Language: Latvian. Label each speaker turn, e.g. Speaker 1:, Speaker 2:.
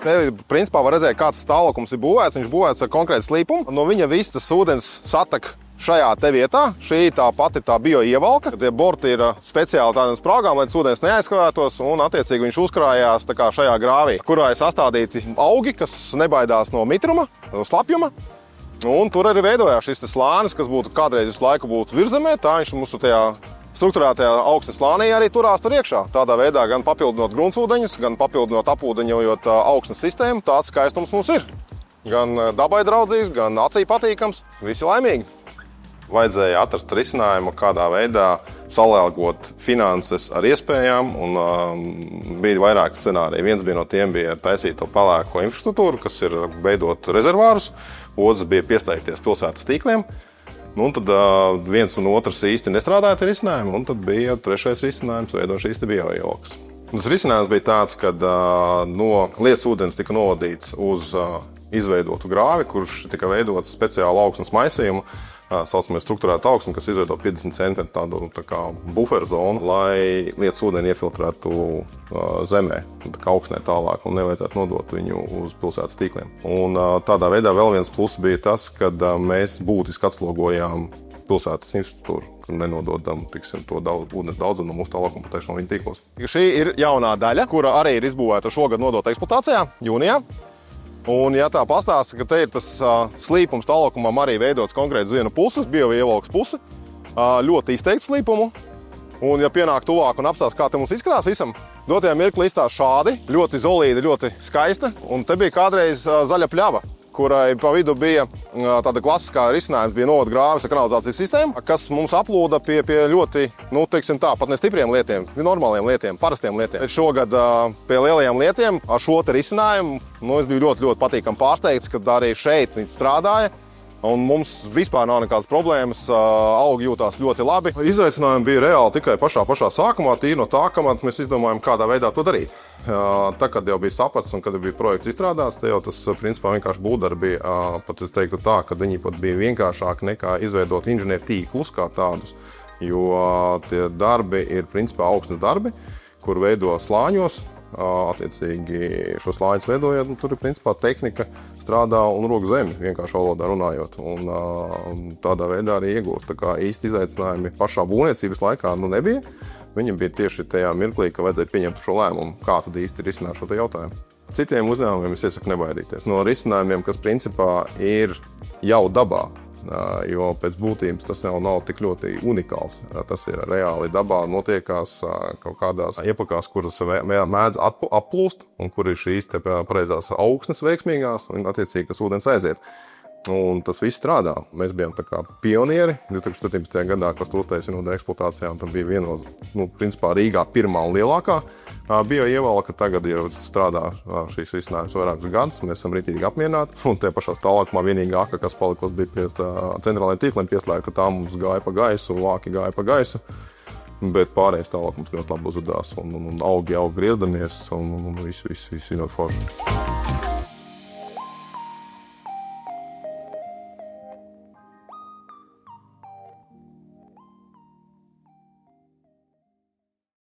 Speaker 1: Te, principā, var redzēt, kāds tālākums ir būvēts. Viņš būvēts ar konkrētu slīpumu. No viņa viss tas ūdens satek šajā te vietā. Šī tā pati tā bioievalka. Tie borti ir speciāli tādām sprāgām, lai tas ūdens neaizkavētos, un attiecīgi viņš uzkrājās tā kā šajā grāvī, kurā ir sastādīti augi, kas nebaidās no mitruma, no slapjuma. Un tur arī veidojās šis slānis, kas būtu kādreiz visu laiku būtu virzemē. Tā viņš mums tajā strukturētajā augstnes slānī arī turās tur iekšā. Tādā veidā gan papildinot gruntsūdeņus, gan papildinot apūdeņojot augstnes sistēmu, tāds skaistums mums ir. Gan dabai draudzīgs, gan acī patīkams. Visi laimīgi. Vajadzēja atrast risinājumu, kādā veidā salēgot finanses ar iespējām, un bija vairāki scenāriji. Viens bija no tiem bija taisīt to pelēko infrastruktūru, kas ir veidot rezervārus, otrs bija pieslēgties pilsētas tīkliem. Nu, un tad viens un otrs īsti nestrādāja ar risinājumu, un tad bija trešais risinājums veidot šīs bioievalkas. Tas risinājums bija tāds, ka no lietas ūdens tika novadīts uz izveidotu grāvi, kurš tika veidots speciāli augstnes maisījumu, saucamies strukturētu augstni, kas izveido 50 cm tādu tā kā buferu zonu, lai lietas ūdeni iefiltrētu zemē, tā kā augstnē tālāk, un nevajadzētu nodot viņu uz pilsētas tīkliem. Un tādā veidā vēl viens pluss bija tas, kad mēs būtiski atslogojām pilsētas infrastruktūru, nenododam, tiksim, to ūdens daudzumu no mūsu tālākuma pateišanu viņa tīklos. Šī ir jaunā daļa, kura arī ir izbūvēta šogad nodota eksploatācijā, jūnijā. Un, ja tā pastāsta, ka te ir tas slīpums tālākumam arī veidots konkrēti uz vienu pusi, bioievalkas pusi, ļoti izteikti slīpumu. Un, ja pienāk tuvāk un apstāsta, kā te mums izskatās visam, dotajā mirklī izstās šādi, ļoti zolīdi, ļoti skaista. Un te bija kādreiz zaļa pļava, kurai pa vidu bija tāda klasiskā risinājums, bija novada grāvis ar kanalizācijas sistēmu, kas mums aplūda pie ļoti, nu, teiksim tā, pat ne stipriem lietiem, normāliem lietiem, parastiem lietiem. Bet šogad pie lielajiem lietiem ar šo te risinājumu, nu, es biju ļoti patīkami pārsteigts, kad arī šeit viņi strādāja. Un mums vispār nav nekādas problēmas, augi jūtās ļoti labi. Izaicinājumi bija reāli tikai pašā sākumā, tīri no tā, ka mēs izdomājam, kādā veidā to darīt. Tā, kad jau bija saprasts un kad bija projekts izstrādāts, te jau tas principā vienkārši būvdarbi bija, pat es teiktu tā, ka viņi pat bija vienkāršāki nekā izveidot inženieru tīklus kā tādus, jo tie darbi ir principā augstnes darbi, kur veido slāņos, attiecīgi šo slāņus veidojot, un tur ir principā tehnika strādā un roku zemi, vienkārši valodā runājot, un tādā veidā arī iegūst. Tā kā īsti izaicinājumi pašā būvniecības laikā nebija. Viņam bija tieši tajā mirklī, ka vajadzēja pieņemt šo lēmumu, kā tad īsti risināt šo jautājumu. Citiem uzņēmumiem es iesaku nebaidīties no risinājumiem, kas principā ir jau dabā, jo pēc būtības tas nav tik ļoti unikāls. Tas ir reāli dabā notiekās kaut kādās iepakās, kuras mēdz applūst, un kur ir šīs pareizās augstnes veiksmīgās, un attiecīgi tas ūdens aiziet. Un tas viss strādā. Mēs bijām tā kā pionieri 2017. gadā, kas to uztaisīja no eksploatācijā, un tam bija viena no, principā Rīgā pirmā un lielākā bioievalka. Tagad jau strādā šīs risinājums vairākus gadus, mēs esam ritīgi apmierināti, un tie pašā tālākumā vienīgā aka, kas palikos bija pie centrālajiem tīkliem pieslēgta, tā mums gāja pa gaisu, vāki gāja pa gaisu, bet pārējais tālākums ļoti labi uzvedās, un augi griezdamies, un viss ļoti forši.